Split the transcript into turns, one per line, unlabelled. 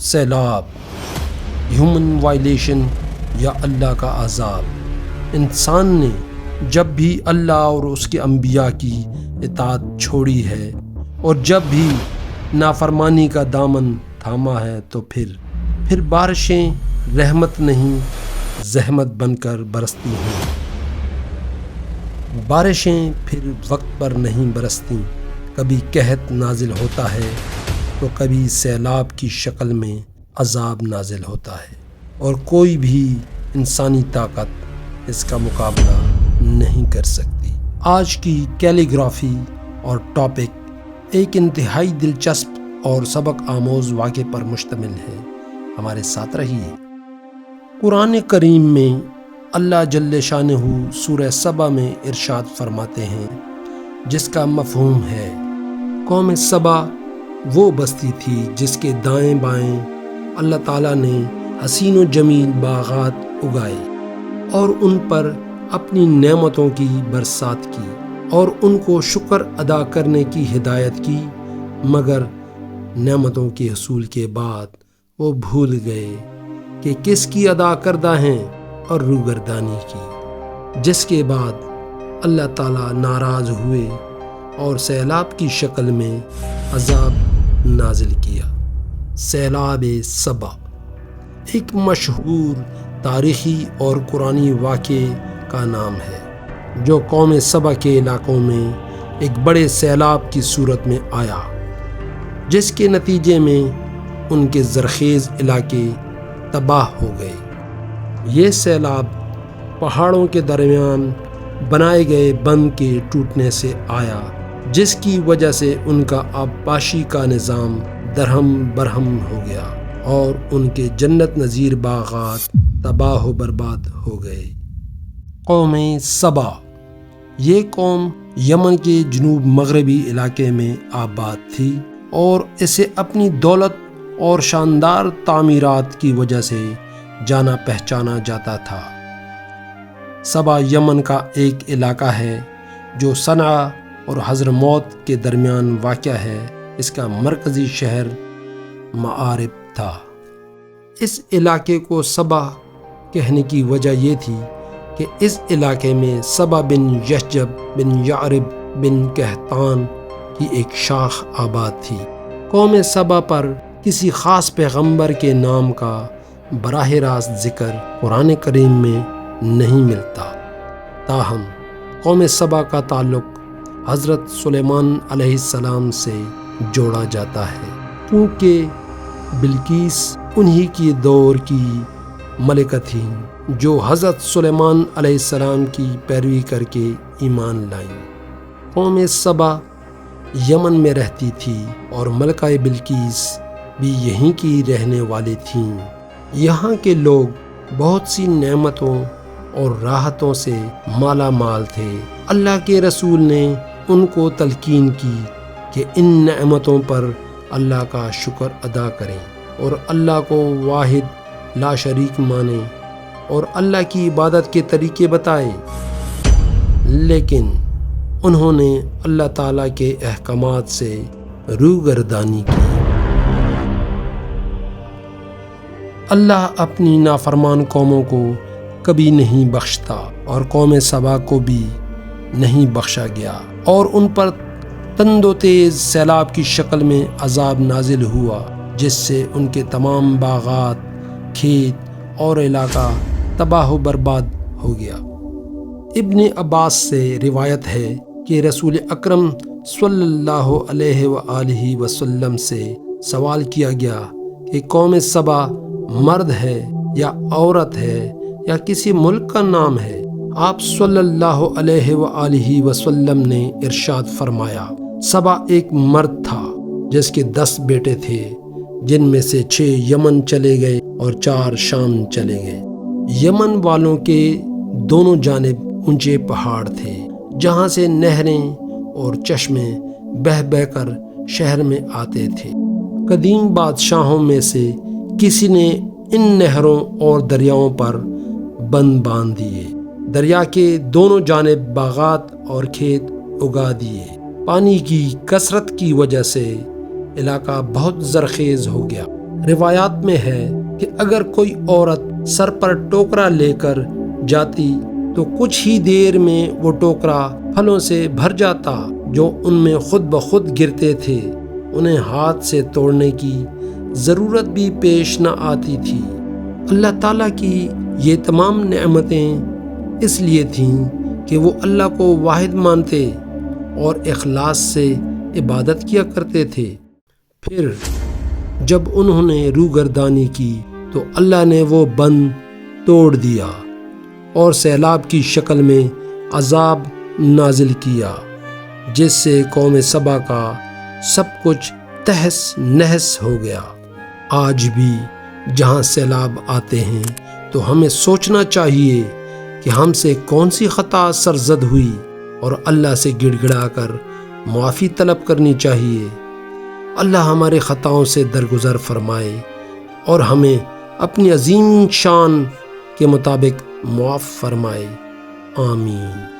سیلاب، human violation یا اللہ کا عذاب۔ انسان نے جب بھی اللہ اور اس کے انبیاء کی اطاعت چھوڑی ہے اور جب بھی نافرمانی کا دامن تھاما ہے تو پھر بارشیں رحمت نہیں زحمت بن کر برستی ہیں۔ بارشیں پھر وقت پر نہیں برستی، کبھی قحط نازل ہوتا ہے تو کبھی سیلاب کی شکل میں عذاب نازل ہوتا ہے، اور کوئی بھی انسانی طاقت اس کا مقابلہ نہیں کر سکتی۔ آج کی کیلیگرافی اور ٹاپک ایک انتہائی دلچسپ اور سبق آموز واقعے پر مشتمل ہے۔ ہمارے ساتھ رہیے۔ قرآن کریم میں اللہ جل شانہ سورہ سبا میں ارشاد فرماتے ہیں، جس کا مفہوم ہے قوم سبا وہ بستی تھی جس کے دائیں بائیں اللہ تعالیٰ نے حسین و جمیل باغات اگائے اور ان پر اپنی نعمتوں کی برسات کی اور ان کو شکر ادا کرنے کی ہدایت کی، مگر نعمتوں کے حصول کے بعد وہ بھول گئے کہ کس کی ادا کردہ ہیں اور روگردانی کی، جس کے بعد اللہ تعالیٰ ناراض ہوئے اور سیلاب کی شکل میں عذاب نازل کیا۔ سیلاب سبا ایک مشہور تاریخی اور قرآنی واقعے کا نام ہے جو قوم سبا کے علاقوں میں ایک بڑے سیلاب کی صورت میں آیا، جس کے نتیجے میں ان کے زرخیز علاقے تباہ ہو گئے۔ یہ سیلاب پہاڑوں کے درمیان بنائے گئے بند کے ٹوٹنے سے آیا، جس کی وجہ سے ان کا آبپاشی کا نظام درہم برہم ہو گیا اور ان کے جنت نظیر باغات تباہ و برباد ہو گئے۔ قوم سبا یہ قوم یمن کے جنوب مغربی علاقے میں آباد تھی اور اسے اپنی دولت اور شاندار تعمیرات کی وجہ سے جانا پہچانا جاتا تھا۔ سبا یمن کا ایک علاقہ ہے جو صنعاء اور حضرموت کے درمیان واقع ہے۔ اس کا مرکزی شہر معارب تھا۔ اس علاقے کو سبا کہنے کی وجہ یہ تھی کہ اس علاقے میں سبا بن یشجب بن یعرب بن قحطان کی ایک شاخ آباد تھی۔ قوم سبا پر کسی خاص پیغمبر کے نام کا براہ راست ذکر قرآن کریم میں نہیں ملتا، تاہم قوم سبا کا تعلق حضرت سلیمان علیہ السلام سے جوڑا جاتا ہے، کیونکہ بلقیس انہی کی دور کی ملکہ تھیں جو حضرت سلیمان علیہ السلام کی پیروی کر کے ایمان لائیں۔ قوم سبا یمن میں رہتی تھی اور ملکہ بلقیس بھی یہیں کی رہنے والی تھیں۔ یہاں کے لوگ بہت سی نعمتوں اور راحتوں سے مالا مال تھے۔ اللہ کے رسول نے ان کو تلقین کی کہ ان نعمتوں پر اللہ کا شکر ادا کریں اور اللہ کو واحد لا شریک مانیں اور اللہ کی عبادت کے طریقے بتائے، لیکن انہوں نے اللہ تعالیٰ کے احکامات سے روگردانی کی۔ اللہ اپنی نافرمان قوموں کو کبھی نہیں بخشتا اور قوم سبا کو بھی نہیں بخشا گیا، اور ان پر تند و تیز سیلاب کی شکل میں عذاب نازل ہوا، جس سے ان کے تمام باغات، کھیت اور علاقہ تباہ و برباد ہو گیا۔ ابن عباس سے روایت ہے کہ رسول اکرم صلی اللہ علیہ وآلہ وسلم سے سوال کیا گیا کہ قوم سبا مرد ہے یا عورت ہے یا کسی ملک کا نام ہے؟ آپ صلی اللہ علیہ وآلہ وسلم نے ارشاد فرمایا، سبا ایک مرد تھا جس کے 10 بیٹے تھے، جن میں سے 6 یمن چلے گئے اور 4 شام چلے گئے۔ یمن والوں کے دونوں جانب اونچے پہاڑ تھے جہاں سے نہریں اور چشمے بہہ بہہ کر شہر میں آتے تھے۔ قدیم بادشاہوں میں سے کسی نے ان نہروں اور دریاؤں پر بند باندھ دیے، دریا کے دونوں جانب باغات اور کھیت اگا دیے۔ پانی کی کثرت کی وجہ سے علاقہ بہت زرخیز ہو گیا، روایات میں ہے کہ اگر کوئی عورت سر پر ٹوکرا لے کر جاتی تو کچھ ہی دیر میں وہ ٹوکرا پھلوں سے بھر جاتا جو ان میں خود بخود گرتے تھے، انہیں ہاتھ سے توڑنے کی ضرورت بھی پیش نہ آتی تھی۔ اللہ تعالیٰ کی یہ تمام نعمتیں اس لیے تھیں کہ وہ اللہ کو واحد مانتے اور اخلاص سے عبادت کیا کرتے تھے۔ پھر جب انہوں نے روگردانی کی تو اللہ نے وہ بند توڑ دیا اور سیلاب کی شکل میں عذاب نازل کیا، جس سے قوم سبا کا سب کچھ تہس نہس ہو گیا۔ آج بھی جہاں سیلاب آتے ہیں تو ہمیں سوچنا چاہیے کہ ہم سے کون سی خطا سرزد ہوئی اور اللہ سے گڑ گڑا کر معافی طلب کرنی چاہیے۔ اللہ ہمارے خطاؤں سے درگزر فرمائے اور ہمیں اپنی عظیم شان کے مطابق معاف فرمائے، آمین۔